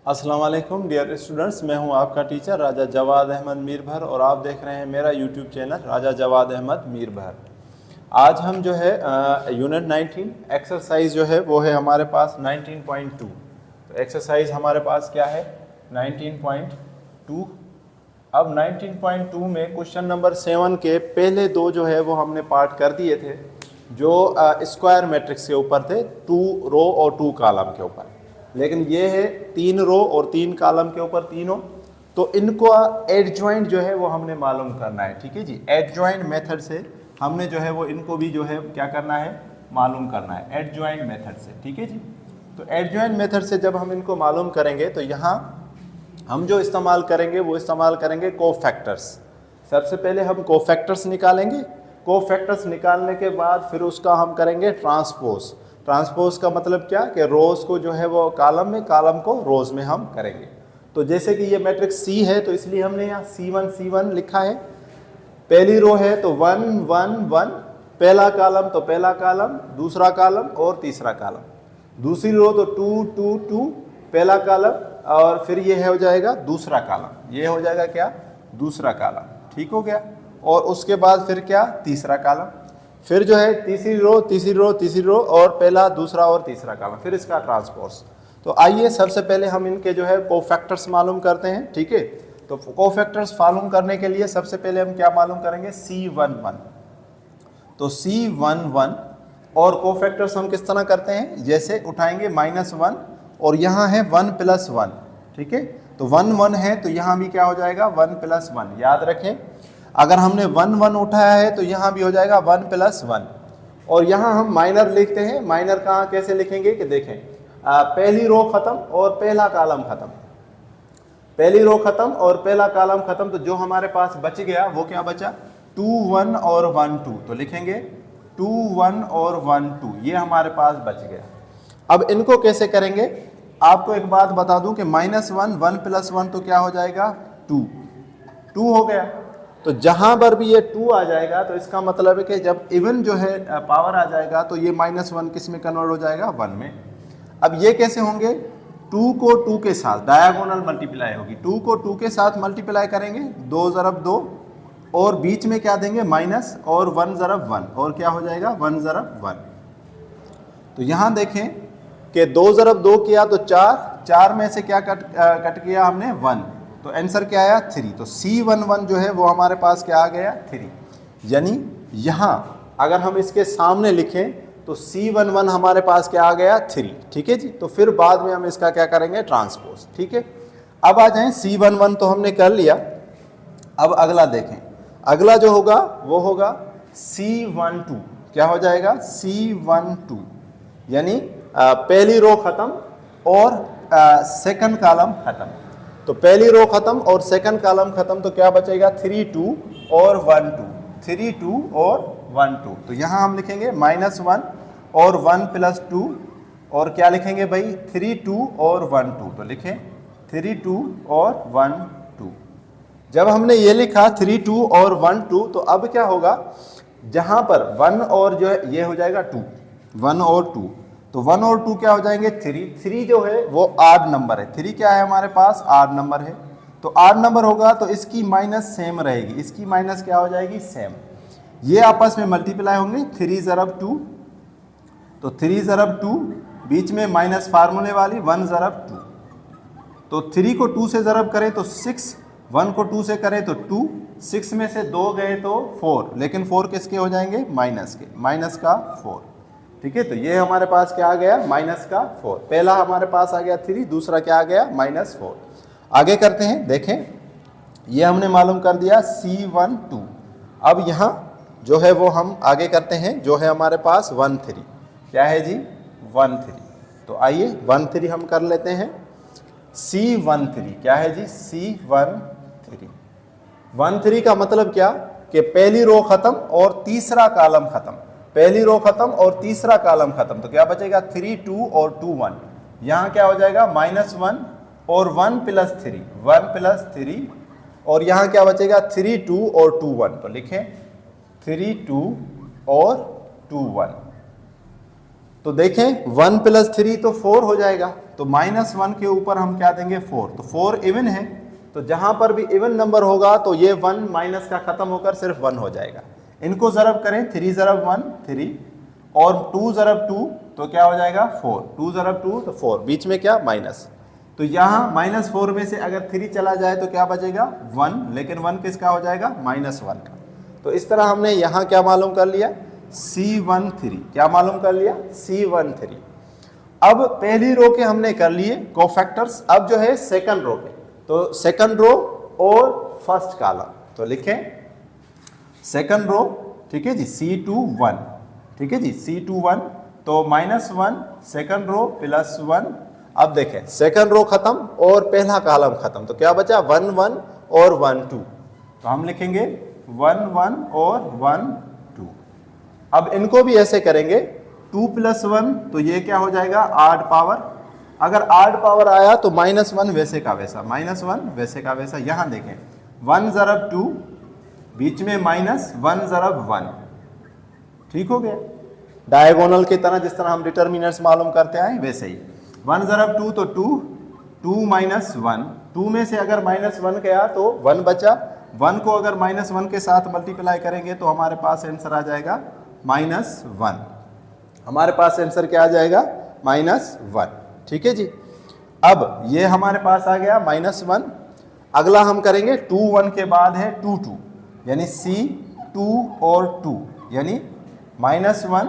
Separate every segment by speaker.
Speaker 1: अस्सलाम वालेकुम dear students, मैं हूं आपका टीचर राजा जवाद अहमद मीरभर और आप देख रहे हैं मेरा यूट्यूब चैनल राजा जवाद अहमद मीरभर। आज हम जो है यूनिट 19 एक्सरसाइज जो है वो है हमारे पास 19.2। तो एक्सरसाइज हमारे पास क्या है 19.2। अब 19.2 में क्वेश्चन नंबर 7 के पहले दो जो है वो हमने पार्ट कर दिए थे, जो स्क्वायर मैट्रिक्स के ऊपर थे, 2 रो और 2 कॉलम के ऊपर। लेकिन ये है 3 रो और 3 कॉलम के ऊपर तीनों, तो इनको एडजॉइंट जो है वो हमने मालूम करना है। ठीक है जी, एडजॉइंट मेथड से हमने जो है वो इनको भी जो है क्या करना है, मालूम करना है एडजॉइंट मेथड से। ठीक है जी, तो एडजॉइंट मेथड से जब हम इनको मालूम करेंगे तो यहाँ हम जो इस्तेमाल करेंगे वो इस्तेमाल करेंगे कोफैक्टर्स। सबसे पहले हम कोफैक्टर्स निकालेंगे, कोफैक्टर्स निकालने के बाद फिर उसका हम करेंगे ट्रांसपोज। ट्रांसपोज का मतलब क्या कि रोज़ को जो है वो कॉलम में, कॉलम को रोज़ में हम करेंगे। तो जैसे कि ये मैट्रिक्स सी है तो इसलिए हमने यहाँ C1 लिखा है। पहली रो है तो 1 1 1, पहला कॉलम तो पहला कॉलम, दूसरा कॉलम और तीसरा कॉलम। दूसरी रो तो 2 2 2, पहला कॉलम और फिर ये हो जाएगा दूसरा कॉलम, ये हो जाएगा क्या, दूसरा कॉलम। ठीक हो गया। और उसके बाद फिर क्या, तीसरा कॉलम, फिर जो है तीसरी रो तीसरी रो तीसरी रो और पहला दूसरा और तीसरा कॉलम, फिर इसका ट्रांसपोज। तो आइए सबसे पहले हम इनके जो है कोफैक्टर्स मालूम करते हैं। ठीक है, तो कोफैक्टर्स मालूम करने के लिए सबसे पहले हम क्या मालूम करेंगे, C11। तो C11 और कोफैक्टर्स हम किस तरह करते हैं, जैसे उठाएंगे -1 और यहाँ है 1 + 1। ठीक है, तो 1 1 है तो यहाँ भी क्या हो जाएगा 1 + 1। याद रखें, अगर हमने 1 1 उठाया है तो यहाँ भी हो जाएगा 1 + 1। और यहाँ हम माइनर लिखते हैं। माइनर कहाँ कैसे लिखेंगे कि देखें, पहली रो खत्म और पहला कॉलम खत्म, पहली रो खत्म और पहला कॉलम खत्म, तो जो हमारे पास बच गया वो क्या बचा, 2 1 और 1 2। तो लिखेंगे 2 1 और 1 2, ये हमारे पास बच गया। अब इनको कैसे करेंगे, आपको एक बात बता दूं कि -1 1 + 1 तो क्या हो जाएगा 2 2 हो गया। तो जहां पर भी ये 2 आ जाएगा तो इसका मतलब है कि जब इवन जो है पावर आ जाएगा तो ये -1 किस में कन्वर्ट हो जाएगा, 1 में। अब ये कैसे होंगे, 2 को 2 के साथ डायगोनल मल्टीप्लाई होगी, 2 को 2 के साथ मल्टीप्लाई करेंगे, 2 × 2 और बीच में क्या देंगे माइनस और 1 × 1 और क्या हो जाएगा 1 × 1। तो यहाँ देखें कि 2 × 2 किया तो 4, 4 में से क्या कट किया हमने 1, तो आंसर क्या आया 3। तो C11 जो है वो हमारे पास क्या आ गया 3। यानी यहाँ अगर हम इसके सामने लिखें तो C11 हमारे पास क्या आ गया 3। ठीक है जी, तो फिर बाद में हम इसका क्या करेंगे, ट्रांसपोज। ठीक है, अब आ जाएं, C11 तो हमने कर लिया। अब अगला देखें, अगला जो होगा वो होगा C12। क्या हो जाएगा C12, यानी पहली रो खत्म और सेकंड कॉलम खत्म। तो पहली रो खत्म और सेकंड कॉलम खत्म, तो क्या बचेगा 3 2 और 1 2, 3 2 और 1 2। तो यहाँ हम लिखेंगे -1 और 1 + 2 और क्या लिखेंगे भाई 3 2 और 1 2। तो लिखें 3 2 और 1 2। जब हमने ये लिखा 3 2 और 1 2, तो अब क्या होगा, जहाँ पर 1 और जो है ये हो जाएगा 2, 1 और 2, तो 1 और 2 क्या हो जाएंगे 3। 3 जो है वो आड नंबर है, 3 क्या है हमारे पास, आड नंबर है। तो आड नंबर होगा तो इसकी माइनस सेम रहेगी, इसकी माइनस क्या हो जाएगी, सेम। ये आपस में मल्टीप्लाई होंगे, 3 × 2, तो 3 × 2, बीच में माइनस फार्मूले वाली 1 × 2। तो 3 को 2 से ज़रब करें तो 6, 1 को 2 से करें तो 2, 6 में से 2 गए तो 4, लेकिन 4 किसके हो जाएंगे, माइनस के, माइनस का 4। ठीक है, तो ये हमारे पास क्या आ गया, माइनस का 4। पहला हमारे पास आ गया 3, दूसरा क्या आ गया -4। आगे करते हैं, देखें ये हमने मालूम कर दिया C12। अब यहाँ जो है वो हम आगे करते हैं, जो है हमारे पास 1 3। क्या है जी 1 3। तो आइए 1 3 हम कर लेते हैं। C13 क्या है जी, C13। 1 3 का मतलब क्या कि पहली रो खत्म और तीसरा कॉलम खत्म, पहली रो खत्म और तीसरा कॉलम खत्म। तो क्या बचेगा 3 2 और 2 1। यहाँ क्या हो जाएगा -1 और 1 + 3, 1 + 3, और यहाँ क्या बचेगा 3 2 और 2 1। तो लिखें 3 2 और 2 1। तो देखें 1 प्लस 3 तो 4 हो जाएगा, तो -1 के ऊपर हम क्या देंगे 4, तो 4 इवन है, तो जहां पर भी इवन नंबर होगा तो ये 1 माइनस का खत्म होकर सिर्फ 1 हो जाएगा। इनको ज़रब करें, 3 ज़रब 1 3 और 2 ज़रब 2 तो क्या हो जाएगा 4, 2 ज़रब 2 तो 4, बीच में क्या माइनस, तो यहाँ -4 में से अगर 3 चला जाए तो क्या बचेगा 1, लेकिन 1 किसका हो जाएगा -1 का। तो इस तरह हमने यहाँ क्या मालूम कर लिया C13, क्या मालूम कर लिया C13। अब पहली रो के हमने कर लिए कोफैक्टर्स, अब जो है सेकंड रो पे, तो सेकंड रो और फर्स्ट कॉलम, तो लिखें सेकंड रो, ठीक है जी C21, ठीक है जी C21, तो -1 सेकंड रो प्लस 1। अब देखें सेकंड रो खत्म और पहला कॉलम खत्म, तो क्या बचा 1 1 और 1 2, तो हम लिखेंगे 1 1 और 1 2। अब इनको भी ऐसे करेंगे 2 प्लस 1 तो ये क्या हो जाएगा ऑड पावर, अगर ऑड पावर आया तो -1 वैसे का वैसा, -1 वैसे का वैसा। यहां देखें 1 ज़रब 2, बीच में -1 ज़रब 1, ठीक हो गया, डायगोनल की तरह, जिस तरह हम डिटर्मिनर्स मालूम करते आए वैसे ही। 1 ज़रब 2 तो 2, 2 - 1, 2 में से अगर -1 गया तो 1 बचा, 1 को अगर -1 के साथ मल्टीप्लाई करेंगे तो हमारे पास आंसर आ जाएगा -1, हमारे पास आंसर क्या आ जाएगा -1, ठीक है जी। अब ये हमारे पास आ गया -1। अगला हम करेंगे 2 1 के बाद है 2 2, यानी C2 और 2, यानी -1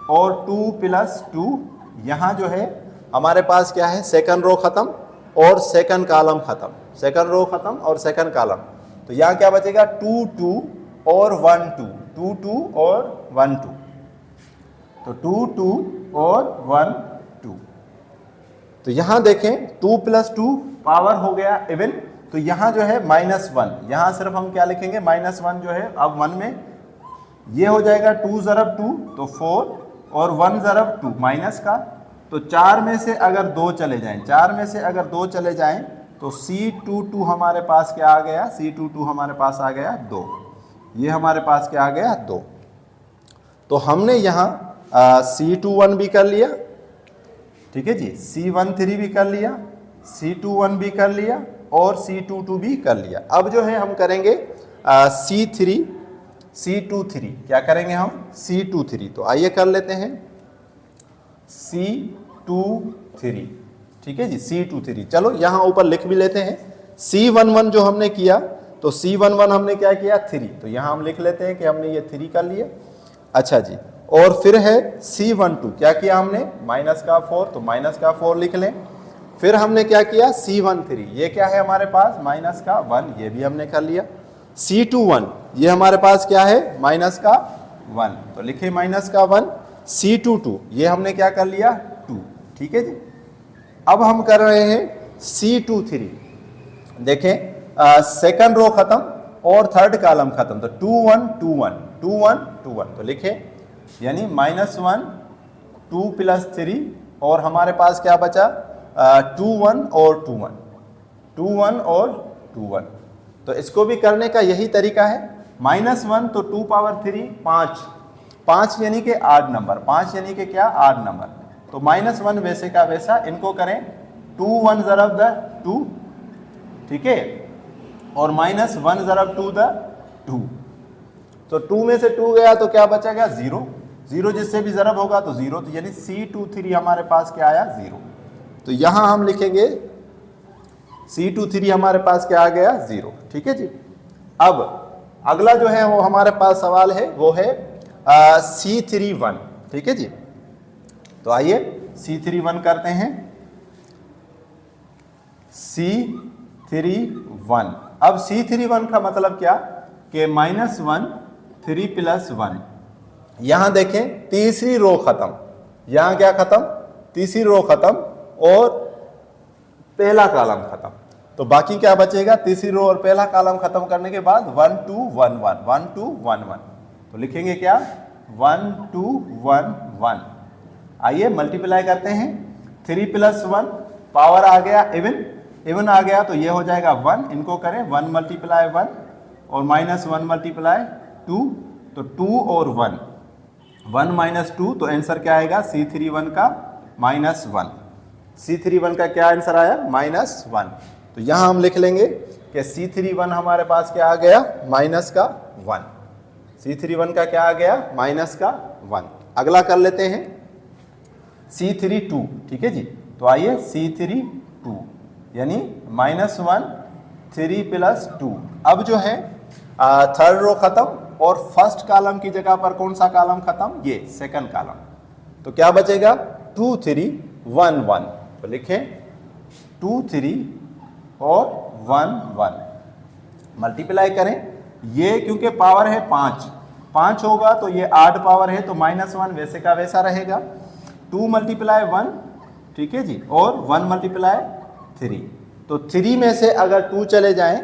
Speaker 1: और 2 प्लस 2। यहाँ जो है हमारे पास क्या है सेकंड रो खत्म और सेकंड कॉलम खत्म, सेकंड रो खत्म और सेकंड कॉलम, तो यहाँ क्या बचेगा 2 2 और 1 2, 2 2 और 1 2, तो 2 2 और 1 2। तो यहाँ देखें 2 प्लस 2 पावर हो गया इवन, तो यहाँ जो है -1, यहाँ सिर्फ हम क्या लिखेंगे -1 जो है, अब 1 में ये हो जाएगा 2 ज़रब 2 तो 4 और 1 ज़रब 2 माइनस का, तो 4 में से अगर 2 चले जाएं, 4 में से अगर 2 चले जाएं तो C22 हमारे पास क्या आ गया, C22 हमारे पास आ गया 2, ये हमारे पास क्या आ गया 2। तो हमने यहाँ C21 भी कर लिया, ठीक है जी, C13 भी कर लिया, C21 भी कर लिया और C22 भी कर लिया। अब जो है हम करेंगे C23, क्या करेंगे हम C23, तो आइए कर लेते हैं C23, ठीक है जी C23। चलो यहाँ ऊपर लिख भी लेते हैं, C11 जो हमने किया तो C11 हमने क्या किया 3, तो यहाँ हम लिख लेते हैं कि हमने ये 3 कर लिया। अच्छा जी, और फिर है C12, क्या किया हमने -4, तो -4 लिख लें। फिर हमने क्या किया C13, ये क्या है हमारे पास -1, ये भी हमने कर लिया। C21 ये हमारे पास क्या है -1, तो लिखे -1। C22 ये हमने क्या कर लिया 2, ठीक है जी। अब हम कर रहे हैं C23, देखें सेकंड रो खत्म और थर्ड कॉलम खत्म, तो 2 1 2 1 2 1 2 1, तो लिखे यानी -1 2 प्लस 3 और हमारे पास क्या बचा 2 1 और 2 1, 2 1 और 2 1। तो इसको भी करने का यही तरीका है, -1 तो 2 पावर 3 5, 5 यानी कि आड नंबर, 5 यानी कि क्या आड नंबर, तो -1 वैसे का वैसा। इनको करें 2 1 ज़रब 2, ठीक है, और -1 ज़रब 2, तो 2 में से 2 गया तो क्या बचेगा 0, 0 जिससे भी ज़रब होगा तो 0, तो यानी C23 हमारे पास क्या आया 0। तो यहाँ हम लिखेंगे C23 हमारे पास क्या आ गया 0, ठीक है जी। अब अगला जो है वो हमारे पास सवाल है वो है C31, ठीक है जी। तो आइए C31 करते हैं, C31। अब C31 का मतलब क्या कि -1 3 + 1, यहाँ देखें तीसरी रो खत्म, यहाँ क्या खत्म तीसरी रो खत्म और पहला कॉलम खत्म, तो बाकी क्या बचेगा तीसरी रो और पहला कॉलम खत्म करने के बाद 1 2 1 1 1 2 1 1, तो लिखेंगे क्या 1 2 1 1। आइए मल्टीप्लाई करते हैं, 3 + 1 पावर आ गया इवन आ गया तो ये हो जाएगा 1, इनको करें 1 × 1 और -1 × 2, तो 2 और 1, 1 माइनस 2, तो आंसर क्या आएगा C31 का -1। C31 का क्या आंसर आया? -1। तो यहां हम लिख लेंगे कि C31 हमारे पास क्या आ गया? -1। C31 का क्या आ गया? -1। अगला कर लेते हैं C32, ठीक है जी। तो आइए C32 यानी -1 3 + 2। अब जो है थर्ड रो खत्म और फर्स्ट कॉलम की जगह पर कौन सा कॉलम खत्म? ये सेकंड कॉलम। तो क्या बचेगा? 2 3 1 1। तो लिखें 2 3 और 1 1। मल्टीप्लाई करें, ये क्योंकि पावर है 5 होगा तो ये 8 पावर है तो -1 वैसे का वैसा रहेगा। 2 × 1, ठीक है जी, और 1 × 3। तो 3 में से अगर 2 चले जाएं,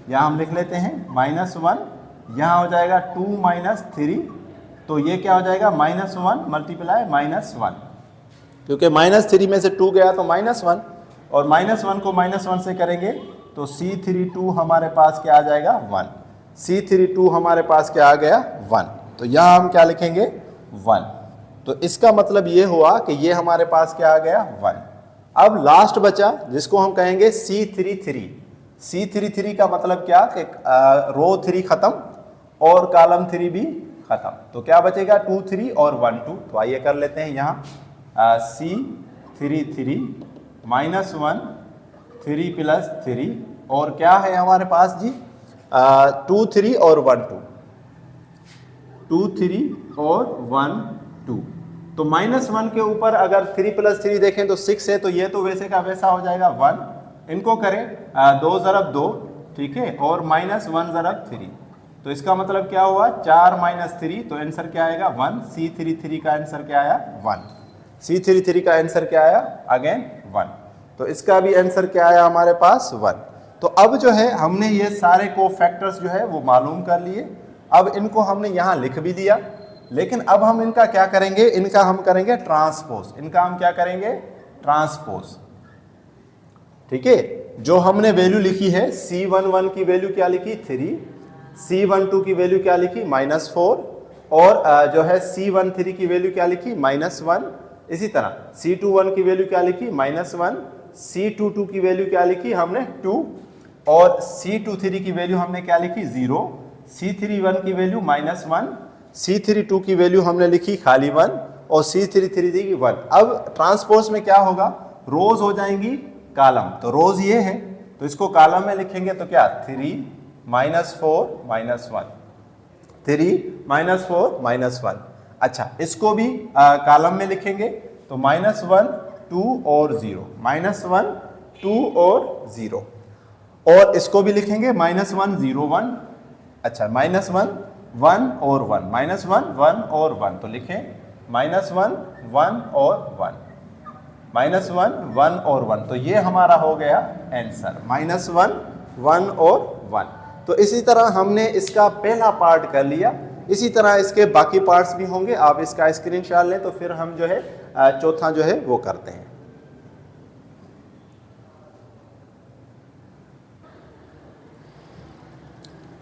Speaker 1: यहाँ हम लिख लेते हैं -1, यहाँ हो जाएगा 2 - 3, तो ये क्या हो जाएगा? -1 × -1, क्योंकि -3 में से 2 गया तो -1, और -1 को -1 से करेंगे तो C32 हमारे पास क्या आ जाएगा? 1। C32 हमारे पास क्या आ गया? 1। तो यहाँ हम क्या लिखेंगे? 1। तो इसका मतलब ये हुआ कि ये हमारे पास क्या आ गया? 1। अब लास्ट बचा जिसको हम कहेंगे C33। C33 का मतलब क्या कि रो 3 खत्म और कॉलम 3 भी खत्म। तो क्या बचेगा? 2 3 और 1 2। तो आइए कर लेते हैं यहाँ C33 -1 3 + 3, और क्या है हमारे पास जी? 2 3 और 1 2। 2 3 और 1 2। तो -1 के ऊपर अगर 3 + 3 देखें तो 6 है, तो ये तो वैसे का वैसा हो जाएगा 1। इनको करें 2 × 2, ठीक है, और -1 × 3। तो इसका मतलब क्या हुआ? 4 - 3, तो आंसर क्या आएगा? 1। C33 का आंसर क्या आया? 1। C33 का आंसर क्या आया? अगेन 1। तो इसका भी आंसर क्या आया हमारे पास? 1। तो अब जो है हमने ये सारे कोफैक्टर्स जो है वो मालूम कर लिए। अब इनको हमने यहाँ लिख भी दिया, लेकिन अब हम इनका क्या करेंगे? इनका हम करेंगे ट्रांसपोज। इनका हम क्या करेंगे? ट्रांसपोज, ठीक है। जो हमने वैल्यू लिखी है, C11 की वैल्यू क्या लिखी? 3, C12 की वैल्यू क्या लिखी? -4, और जो है C13 की वैल्यू क्या लिखी? -1। इसी तरह C21 की वैल्यू क्या लिखी? -1। C22 की वैल्यू क्या लिखी हमने? 2, और C23 की वैल्यू हमने क्या लिखी? 0। C31 की वैल्यू -1, C32 की वैल्यू हमने लिखी खाली 1, और C33 की 1। अब ट्रांसपोज में क्या होगा? रोज हो जाएंगी कॉलम। तो रोज ये है, तो इसको कॉलम में लिखेंगे तो क्या? 3 -4 -1, 3 -4 -1। अच्छा, इसको भी कॉलम में लिखेंगे तो -1 2 और 0, -1 2 और 0, और इसको भी लिखेंगे -1 0 1। अच्छा, -1 1 और 1, -1 1 और 1। तो लिखें -1 1 और 1, -1 1 और 1। तो ये हमारा हो गया आंसर, -1 1 और 1। तो इसी तरह हमने इसका पहला पार्ट कर लिया। इसी तरह इसके बाकी पार्ट्स भी होंगे, आप इसका स्क्रीनशॉट लें तो फिर हम जो है चौथा जो है वो करते हैं।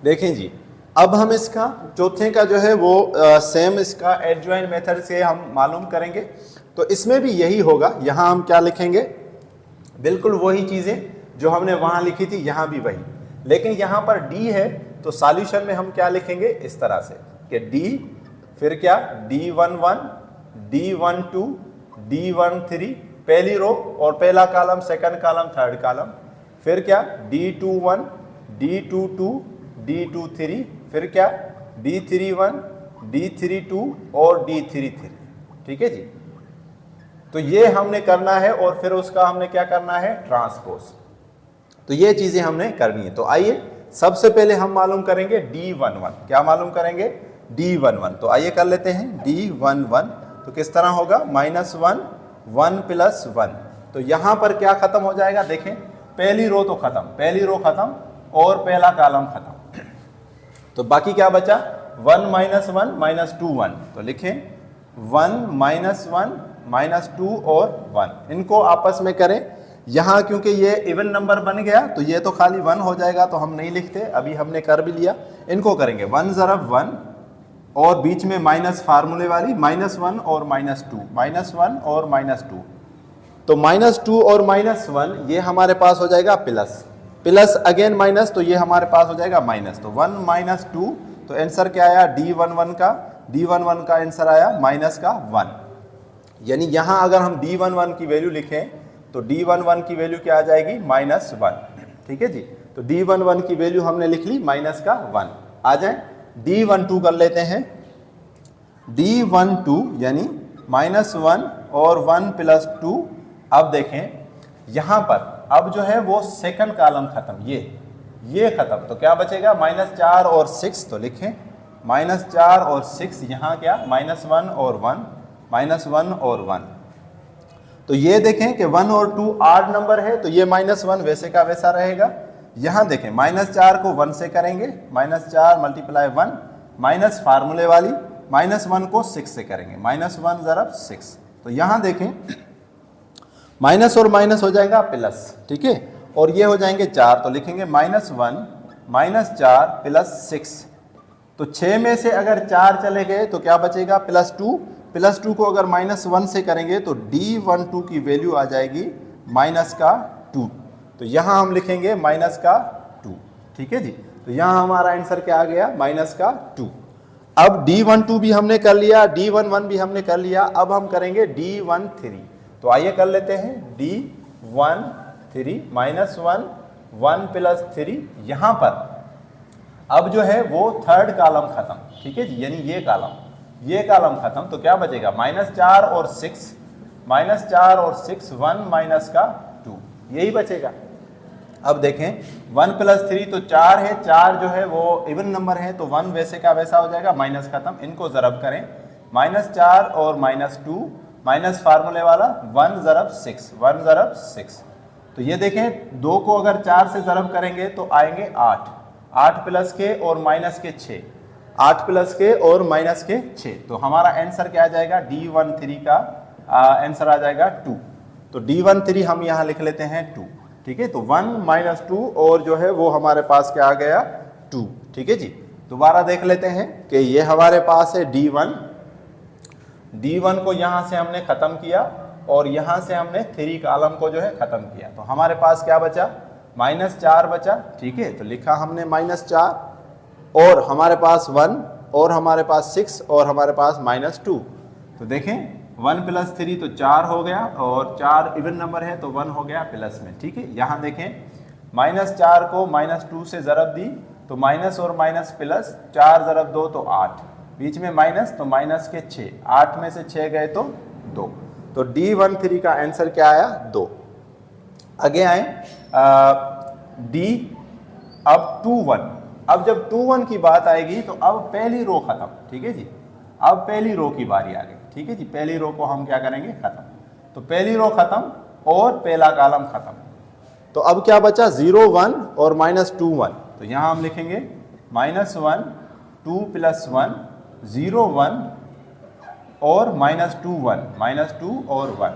Speaker 1: देखें जी, अब हम इसका चौथे का जो है वो सेम इसका एडजॉइन मेथड से हम मालूम करेंगे। तो इसमें भी यही होगा। यहाँ हम क्या लिखेंगे? बिल्कुल वही चीज़ें जो हमने वहाँ लिखी थी, यहाँ भी वही, लेकिन यहाँ पर D है तो सॉल्यूशन में हम क्या लिखेंगे? इस तरह से कि D, फिर क्या? D11 D12 D13 पहली रो और पहला column, second column, third column, फिर क्या? D21 D22 D23, फिर क्या? D31 D32 और D33, ठीक है जी। तो ये हमने करना है, और फिर उसका हमने क्या करना है? ट्रांसपोज। तो ये चीजें हमने करनी है। तो आइए सबसे पहले हम मालूम करेंगे D11। क्या मालूम करेंगे? D11। तो आइए कर लेते हैं D11। तो किस तरह होगा? -1 1 + 1। तो यहाँ पर क्या खत्म हो जाएगा? देखें, पहली रो तो खत्म, पहली रो खत्म और पहला कॉलम खत्म, तो बाकी क्या बचा? 1 - 1 -2 1। तो लिखें 1 -1 -2 और 1। इनको आपस में करें। यहाँ क्योंकि ये इवन नंबर बन गया तो ये तो खाली 1 हो जाएगा, तो हम नहीं लिखते, अभी हमने कर भी लिया। इनको करेंगे 1 × 1 और बीच में माइनस फार्मूले वाली -1 और -2, -1 और -2। तो -2 और -1 ये हमारे पास हो जाएगा प्लस, प्लस अगेन माइनस, तो ये हमारे पास हो जाएगा माइनस। तो 1 - 2, तो आंसर क्या आया D11 का आंसर आया -1। यानी यहाँ अगर हम D11 की वैल्यू लिखें तो D11 की वैल्यू क्या आ जाएगी -1। ठीक है जी, तो D11 की वैल्यू हमने लिख ली -1। आ जाए D12 कर लेते हैं। D12 यानी -1 और 1 + 2। अब देखें यहाँ पर अब जो है वो सेकंड कॉलम खत्म, ये खत्म, तो क्या बचेगा -4 और 6। तो लिखें -4 और 6, यहाँ क्या -1 और 1, -1 और 1। तो ये देखें कि 1 और 2 आड नंबर है, तो ये -1 वैसे का वैसा रहेगा। यहाँ देखें -4 को 1 से करेंगे, -4 × 1, माइनस फार्मूले वाली -1 को 6 से करेंगे, -1 ज़रब 6। तो यहाँ देखें माइनस और माइनस हो जाएगा प्लस, ठीक है, और ये हो जाएंगे 4। तो लिखेंगे -1 - 4 + 6। तो 6 में से अगर 4 चले गए तो क्या बचेगा +2 को अगर -1 से करेंगे तो D12 की वैल्यू आ जाएगी -2। तो यहाँ हम लिखेंगे -2, ठीक है जी। तो यहाँ हमारा आंसर क्या आ गया -2। अब D12 भी हमने कर लिया, D11 भी हमने कर लिया, अब हम करेंगे D13। तो आइए कर लेते हैं D13 -1 1 + 3। यहाँ पर अब जो है वो थर्ड कॉलम खत्म, ठीक है जी, यानी ये कॉलम खत्म। तो क्या बचेगा -4 और 6, -4 और 6 1 - 2, यही बचेगा। अब देखें 1 + 3 तो 4 है, 4 जो है वो इवन नंबर है, तो 1 वैसे का वैसा हो जाएगा, माइनस खत्म। इनको ज़रब करें, -4 और -2, माइनस फार्मूले वाला 1 ज़रब 6, 1 ज़रब 6। तो ये देखें 2 को अगर 4 से ज़रब करेंगे तो आएंगे 8, 8 प्लस के और माइनस के 6, 8 प्लस के और माइनस के 6। तो हमारा आंसर क्या आ जाएगा D13 का आंसर आ जाएगा 2। तो D13 हम यहाँ लिख लेते हैं 2, ठीक है। तो 1 - 2 और जो है वो हमारे पास क्या आ गया 2, ठीक है जी। दोबारा देख लेते हैं कि ये हमारे पास है D1 को यहाँ से हमने ख़त्म किया और यहाँ से हमने 3 कॉलम को जो है ख़त्म किया। तो हमारे पास क्या बचा -4 बचा, ठीक है। तो लिखा हमने -4 और हमारे पास 1 और हमारे पास 6 और हमारे पास -2। तो देखें 1 + 3 तो 4 हो गया और 4 इवन नंबर है तो 1 हो गया प्लस में, ठीक है। यहाँ देखें -4 को -2 से ज़रब दी तो माइनस और माइनस प्लस, 4 ज़रब 2 तो 8, बीच में माइनस तो माइनस के 6, 8 में से 6 गए तो 2। तो D13 का आंसर क्या आया 2। आगे आए अब 2 1। अब जब 2 1 की बात आएगी तो अब पहली रो खत्म, ठीक है जी। अब पहली रो की बारी आ गई, ठीक है जी। पहली रो को हम क्या करेंगे खत्म। तो पहली रो खत्म और पहला कॉलम खत्म। तो अब क्या बचा 0 1 और -2 1। तो यहाँ हम लिखेंगे -1 2 + 1 0 1 और -2 1, -2 और 1।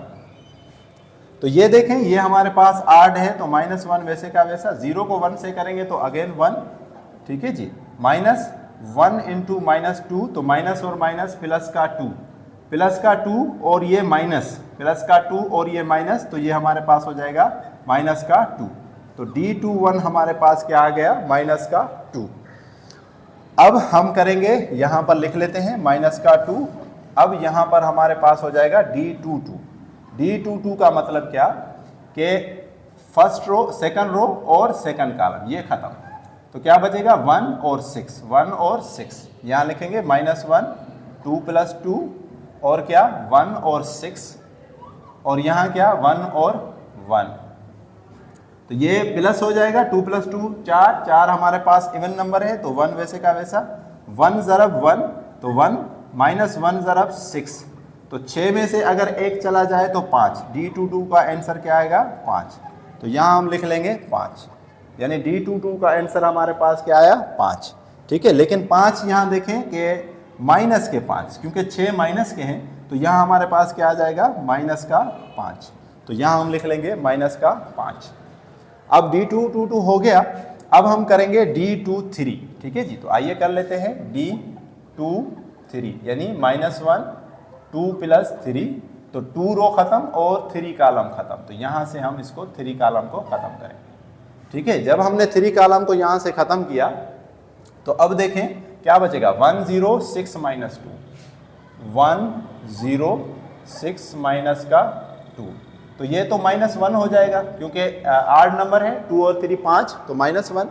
Speaker 1: तो ये देखें ये हमारे पास 8 है तो -1 वैसे का वैसा, 0 को 1 से करेंगे तो अगेन 1, ठीक है जी। -1 × -2 तो माइनस और माइनस प्लस का 2, प्लस का 2 और ये माइनस, प्लस का 2 और ये माइनस, तो ये हमारे पास हो जाएगा -2। तो D21 हमारे पास क्या आ गया -2। अब हम करेंगे यहाँ पर लिख लेते हैं -2। अब यहाँ पर हमारे पास हो जाएगा D22। D22 का मतलब क्या कि फर्स्ट रो, सेकंड रो और सेकंड कॉलम ये खत्म। तो क्या बचेगा 1 और 6, 1 और 6। यहाँ लिखेंगे -1 2 + 2 और क्या 1 और 6 और यहाँ क्या 1 और 1। तो ये प्लस हो जाएगा 2 + 2 4, 4 हमारे पास इवन नंबर है तो 1 वैसे का वैसा, 1 ज़रब 1 तो 1, -1 ज़रब 6। तो 6 में से अगर 1 चला जाए तो 5। D22 का आंसर क्या आएगा 5। तो यहाँ हम लिख लेंगे 5, यानी D22 का आंसर हमारे पास क्या आया 5, ठीक है। लेकिन 5 यहाँ देखें कि माइनस के 5, क्योंकि 6 माइनस के हैं तो यहाँ हमारे पास क्या आ जाएगा -5। तो यहाँ हम लिख लेंगे -5। अब D222 हो गया। अब हम करेंगे D23, ठीक है जी। तो आइए कर लेते हैं D23। 3, यानी -1 2 + 3, तो 2 रो खत्म और 3 कॉलम खत्म। तो यहाँ से हम इसको 3 कॉलम को खत्म करेंगे। ठीक है, जब हमने 3 कॉलम को यहाँ से खत्म किया तो अब देखें क्या बचेगा, 106 - 2, 106 माइनस का 2, तो ये तो -1 हो जाएगा क्योंकि आड नंबर है, 2 और 3 5, तो -1।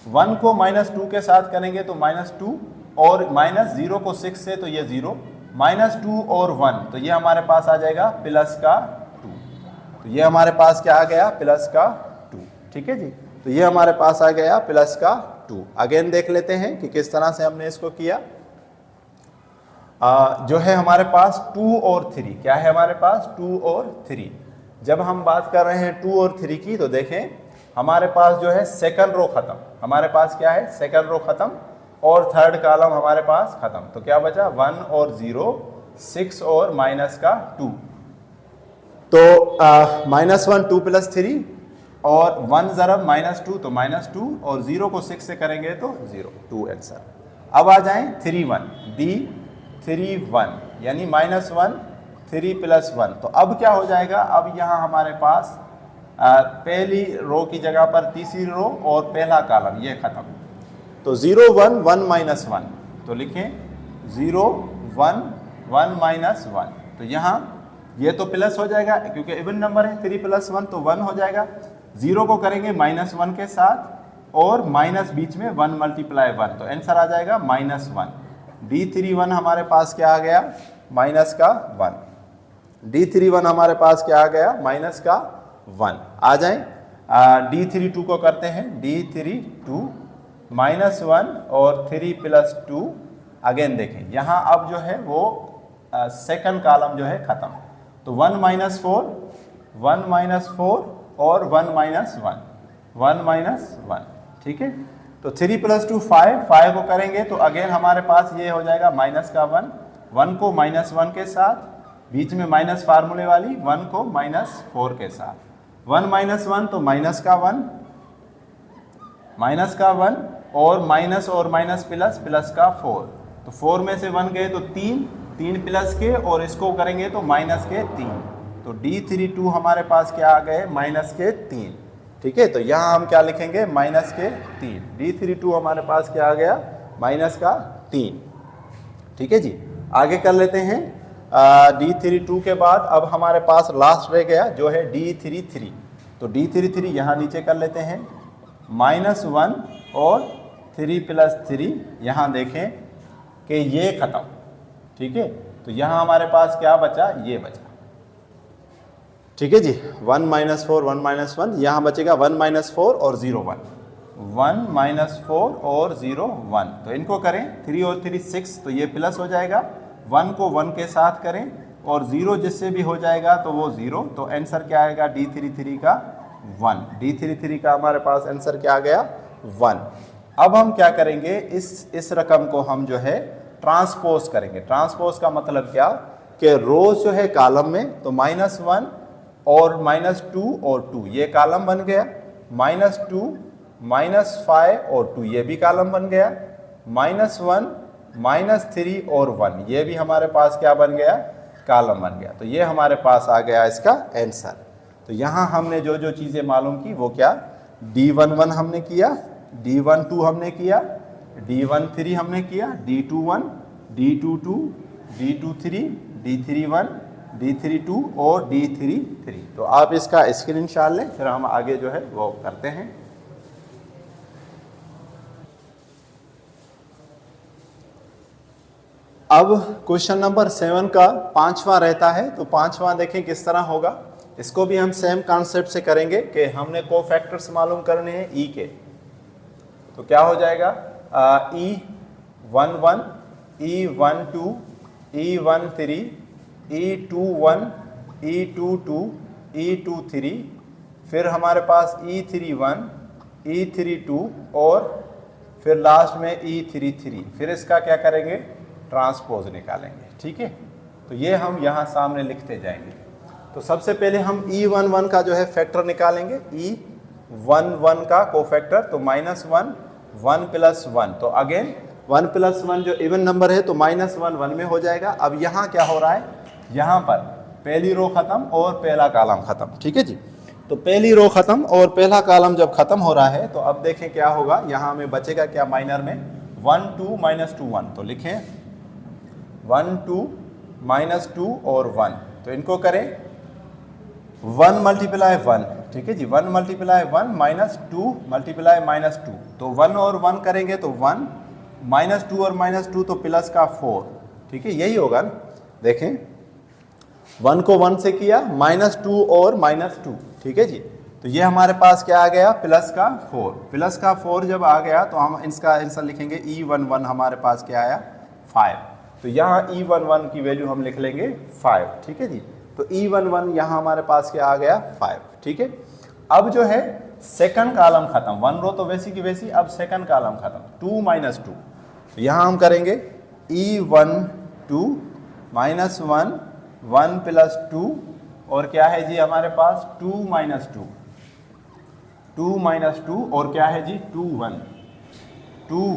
Speaker 1: 1 को -2 के साथ करेंगे तो -2, और -0 को 6 से तो ये 0, -2 और 1, तो ये हमारे पास आ जाएगा प्लस का 2। तो ये हमारे पास क्या आ गया, प्लस का 2। ठीक है जी, तो ये हमारे पास आ गया प्लस का 2। अगेन देख लेते हैं कि किस तरह से हमने इसको किया। जो है हमारे पास 2 और 3, क्या है हमारे पास 2 और 3। जब हम बात कर रहे हैं 2 और 3 की, तो देखें हमारे पास जो है सेकंड रो खत्म, हमारे पास क्या है, सेकंड रो खत्म और थर्ड कॉलम हमारे पास खत्म। तो क्या बचा, 1 और 0, 6 और माइनस का 2, तो -1 2 + 3 और 1 ज़रब -2 तो -2, और 0 को 6 से करेंगे तो 0, 2 आंसर। अब आ जाएं 3 1, D 3 1, यानी -1 3 + 1, तो अब क्या हो जाएगा, अब यहाँ हमारे पास पहली रो की जगह पर तीसरी रो और पहला कॉलम ये खत्म। तो 0 1 1 -1, तो लिखें 0 1 1 -1, तो यहाँ ये तो प्लस हो जाएगा क्योंकि इवन नंबर है, 3 + 1 तो 1 हो जाएगा। 0 को करेंगे -1 के साथ और माइनस बीच में 1 × 1, तो आंसर आ जाएगा -1। D31 हमारे पास क्या आ गया, माइनस का 1। D31 हमारे पास क्या आ गया, माइनस का 1। आ जाएं D32 को करते हैं, D32 -1 और 3 + 2। अगेन देखें यहाँ अब जो है वो सेकंड कॉलम जो है खत्म, तो 1 - 4 1 - 4 और 1 - 1 1 - 1। ठीक है, तो 3 + 2 5, 5 को करेंगे तो अगेन हमारे पास ये हो जाएगा माइनस का 1, 1 को -1 के साथ, बीच में माइनस फार्मूले वाली, 1 को -4 के साथ, 1 - 1 तो माइनस का 1 और माइनस प्लस, प्लस का 4, तो 4 में से 1 गए तो 3 प्लस के, और इसको करेंगे तो माइनस के 3, तो D32 हमारे पास क्या आ गए, माइनस के 3। ठीक है, तो यहाँ हम क्या लिखेंगे, माइनस के 3। D32 हमारे पास क्या आ गया, माइनस का 3। ठीक है जी, आगे कर लेते हैं। D32 के बाद अब हमारे पास लास्ट रह गया जो है D33, तो D33 यहाँ नीचे कर लेते हैं, -1 और 3 + 3, यहाँ देखें कि ये खत्म। ठीक है, तो यहाँ हमारे पास क्या बचा, ये बचा। ठीक है जी, 1 - 4 1 - 1, यहाँ बचेगा 1 - 4 और 0 1, 1 - 4 और 0 1, तो इनको करें 3 और 3 6, तो ये प्लस हो जाएगा, 1 को 1 के साथ करें और 0 जिससे भी हो जाएगा तो वो 0, तो आंसर क्या आएगा, D33 का 1। D33 का हमारे पास आंसर क्या आ गया, 1। अब हम क्या करेंगे, इस रकम को हम जो है ट्रांसपोज करेंगे। ट्रांसपोज का मतलब क्या, कि रोज जो है कॉलम में, तो -1 और -2 और 2 ये कॉलम बन गया, -2 -5 और 2 ये भी कॉलम बन गया, -1 -3 और 1 ये भी हमारे पास क्या बन गया, कॉलम बन गया। तो ये हमारे पास आ गया इसका आंसर। तो यहाँ हमने जो जो चीज़ें मालूम की वो क्या, D11 हमने किया, D12 हमने किया, D13 हमने किया, D21 D22 D23 D31 D32 और D33। तो आप इसका स्क्रीनशॉट लें, फिर हम आगे जो है वो करते हैं। अब क्वेश्चन नंबर 7 का 5वां रहता है, तो 5वां देखें किस तरह होगा। इसको भी हम सेम कॉन्सेप्ट से करेंगे कि हमने कोफैक्टर्स मालूम करने हैं ई के, तो क्या हो जाएगा, E11 E12 E13 E21 E22 E23, फिर हमारे पास E31 E32 और फिर लास्ट में E33, फिर इसका क्या करेंगे, ट्रांसपोज निकालेंगे। ठीक है, तो ये हम यहाँ सामने लिखते जाएंगे। तो सबसे पहले हम E11 का जो है फैक्टर निकालेंगे, E11 का कोफैक्टर, तो -1 1 + 1, तो अगेन 1 + 1 जो इवन नंबर है तो -1 1 में हो जाएगा। अब यहाँ क्या हो रहा है, यहाँ पर पहली रो खत्म और पहला कॉलम खत्म, ठीक है जी। तो पहली रो खत्म और पहला कॉलम जब खत्म हो रहा है तो अब देखें क्या होगा, यहाँ हमें बचेगा क्या माइनर में 1 2 -2 1। तो लिखें 1 2 -2 और 1। तो इनको करें 1 × 1, ठीक है जी। 1 × 1 -2 × -2। तो 1 और 1 करेंगे तो 1, -2 और -2 तो प्लस का 4, ठीक है, यही होगा ना। देखें 1 को 1 से किया, -2 और -2, ठीक है जी। तो ये हमारे पास क्या आ गया, प्लस का 4। प्लस का 4 जब आ गया तो हम इसका आंसर लिखेंगे E11 हमारे पास क्या आया 5। तो यहाँ E11 की वैल्यू हम लिख लेंगे 5, ठीक है जी। तो E11 यहाँ हमारे पास क्या आ गया 5, ठीक है। अब जो है सेकंड कॉलम खत्म, 1 रो तो वैसी की वैसी, अब सेकंड कॉलम खत्म 2 -2। तो यहाँ हम करेंगे E12 -1 1 + 2 और क्या है जी हमारे पास 2 -2 2 -2 और क्या है जी 2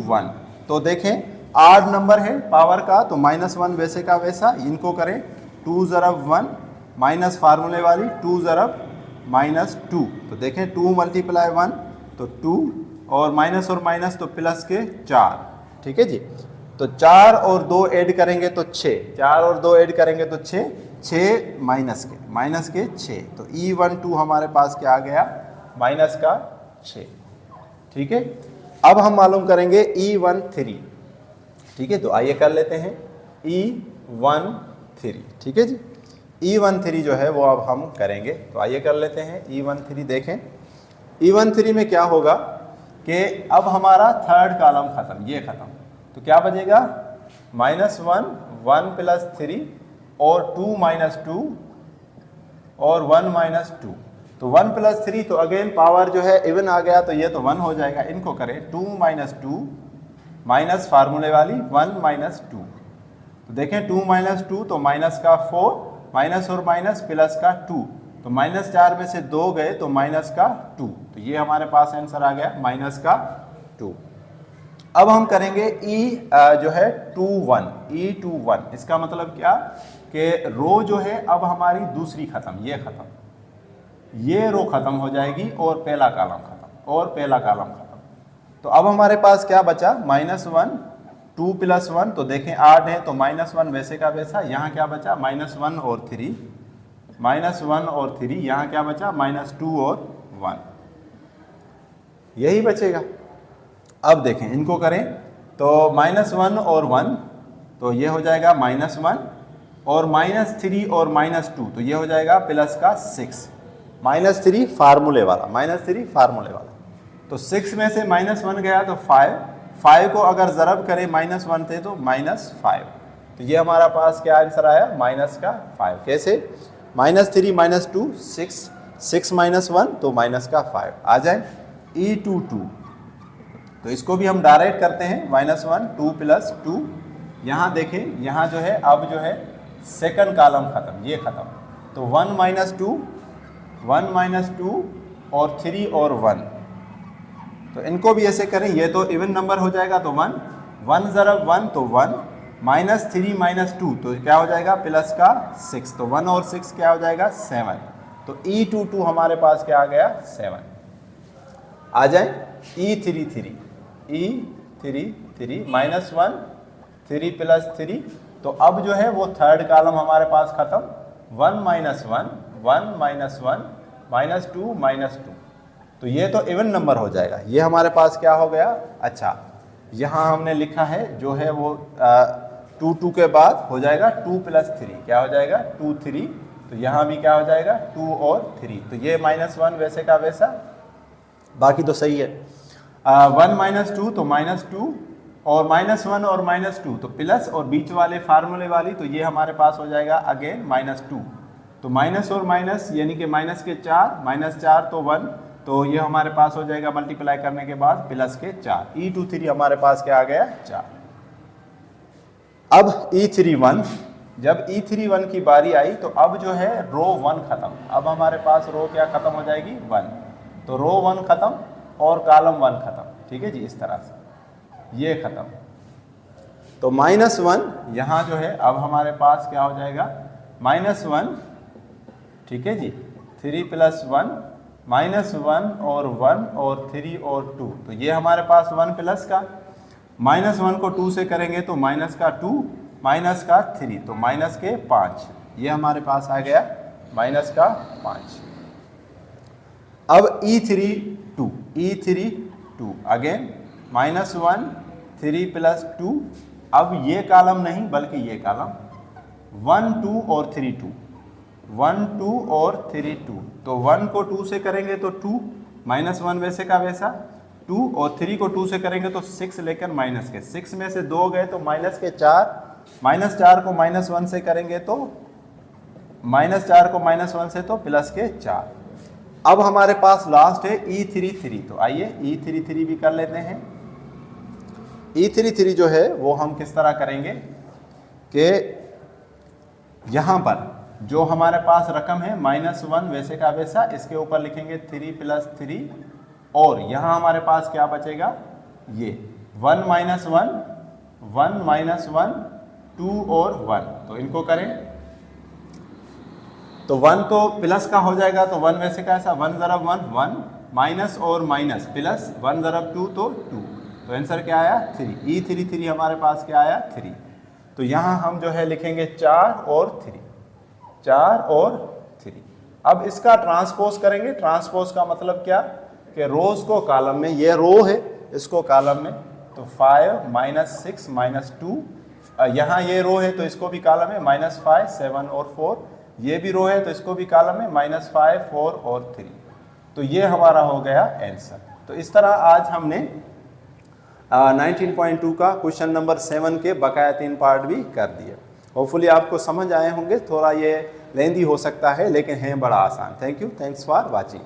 Speaker 1: 1। तो देखें 8 नंबर है पावर का, तो -1 वैसे का वैसा, इनको करें 2 × 1 माइनस फार्मूले वाली 2 × -2। तो देखें 2 × 1 तो 2 और माइनस तो प्लस के 4, ठीक है जी। तो 4 और 2 ऐड करेंगे तो 6, 4 और 2 ऐड करेंगे तो 6, 6 माइनस के 6। तो E12 हमारे पास क्या आ गया माइनस का 6, ठीक है। अब हम मालूम करेंगे E13, ठीक है। तो आइए कर लेते हैं E13, ठीक है जी। E13 जो है वो अब हम करेंगे, तो आइए कर लेते हैं E13। देखें E13 में क्या होगा कि अब हमारा थर्ड कॉलम खत्म, ये खत्म, तो क्या बचेगा -1 1 + 3 और 2 -2 और 1 -2। तो 1 + 3 तो अगेन पावर जो है इवन आ गया, तो ये तो 1 हो जाएगा। इनको करें 2 -2 माइनस फार्मूले वाली 1 -2। तो देखें 2 -2 तो माइनस का 4, माइनस और माइनस प्लस का 2। तो -4 में से 2 गए तो माइनस का 2। तो ये हमारे पास आंसर आ गया माइनस का 2। अब हम करेंगे जो है 21, E21। इसका मतलब क्या कि रो जो है अब हमारी दूसरी खत्म, ये खत्म, ये रो खत्म हो जाएगी और पहला कॉलम खत्म और पहला कॉलम खत्म। तो अब हमारे पास क्या बचा -1 2 + 1। तो देखें 8 है तो -1 वैसे का वैसा, यहाँ क्या बचा -1 और 3, -1 और 3, यहाँ क्या बचा -2 और 1, यही बचेगा। अब देखें इनको करें तो -1 और 1 तो ये हो जाएगा -1 और -3 और -2 तो ये हो जाएगा प्लस का 6। -3 फार्मूले वाला, तो 6 में से -1 गया तो 5 को अगर ज़रब करें -1 थे तो -5। तो ये हमारा पास क्या आंसर आया माइनस का 5। कैसे -3 -2 6 6 -1 तो माइनस का 5 आ जाए। E22 तो इसको भी हम डायरेक्ट करते हैं -1 2 + 2। यहाँ देखें यहाँ जो है अब जो है सेकंड कॉलम खत्म, ये खत्म, तो 1 -2 और 3 और 1। तो इनको भी ऐसे करें, ये तो इवन नंबर हो जाएगा तो 1 × 1 तो 1, -3 -2 तो क्या हो जाएगा प्लस का 6। तो 1 और 6 क्या हो जाएगा 7। तो E22 हमारे पास क्या आ गया 7 आ जाए। E33 -1 3 + 3। तो अब जो है वो थर्ड कॉलम हमारे पास खत्म, 1 -1 -1 -2 तो ये तो इवन नंबर हो जाएगा। ये हमारे पास क्या हो गया, अच्छा यहाँ हमने लिखा है जो है वो 2 के बाद हो जाएगा 2 + 3, क्या हो जाएगा 2 3। तो यहाँ भी क्या हो जाएगा 2 और 3। तो ये -1 वैसे का वैसा, बाकी तो सही है। 1 -2 तो -2 और -1 और -2 तो प्लस और बीच वाले फार्मूले वाली, तो ये हमारे पास हो जाएगा अगेन -2। तो माइनस और माइनस यानी कि माइनस के 4 -4 तो 1, तो ये हमारे पास हो जाएगा मल्टीप्लाई करने के बाद प्लस के 4। E23 हमारे पास क्या आ गया 4। अब E31, जब E31 की बारी आई तो अब जो है रो 1 खत्म, अब हमारे पास रो क्या खत्म हो जाएगी 1। तो रो 1 खत्म और कॉलम 1 खत्म, ठीक है जी। इस तरह से ये खत्म, तो -1 यहाँ जो है अब हमारे पास क्या हो जाएगा, -1, ठीक है जी, 3 + 1, -1 और 1 और 3 और 2, तो ये हमारे पास 1 प्लस का, -1 को 2 से करेंगे तो माइनस का 2, माइनस का 3, तो माइनस के 5, ये हमारे पास आ गया माइनस का 5। अब E3 2 अगेन -1, 3 + 2, अब ये कॉलम नहीं बल्कि ये कॉलम, 1 2 और 3 2, 1 2 और 3 2, तो 1 को 2 से करेंगे तो 2, -1 वैसे का वैसा 2, और 3 को 2 से करेंगे तो 6, लेकिन माइनस के 6 में से 2 गए तो माइनस के 4, -4 को -1 से करेंगे तो -4 को -1 से तो प्लस के 4। अब हमारे पास लास्ट है E33, तो आइए E33 भी कर लेते हैं। E33 जो है वो हम किस तरह करेंगे कि यहाँ पर जो हमारे पास रकम है -1 वैसे का वैसा, इसके ऊपर लिखेंगे 3 + 3, और यहाँ हमारे पास क्या बचेगा, ये 1 - 1, 2 और 1, तो इनको करें तो 1 तो प्लस का हो जाएगा, तो 1 वैसे का ऐसा, 1 × 1 1, माइनस और माइनस प्लस, 1 × 2 तो 2, तो आंसर क्या आया 3। E33 हमारे पास क्या आया 3। तो यहाँ हम जो है लिखेंगे 4 और 3, 4 और 3। अब इसका ट्रांसपोज करेंगे। ट्रांसपोज का मतलब क्या कि रोज को कॉलम में, ये रो है इसको कॉलम में, तो 5 - 6 - 2, यहाँ ये रो है तो इसको भी कॉलम है, -5 7 और 4, ये भी रो है तो इसको भी कॉलम है, -5 4 और 3। तो ये हमारा हो गया आंसर। तो इस तरह आज हमने 19.2 का क्वेश्चन नंबर 7 के बकाया 3 पार्ट भी कर दिए। होपफुली आपको समझ आए होंगे। थोड़ा ये लेंदी हो सकता है लेकिन है बड़ा आसान। Thank you, thanks for watching.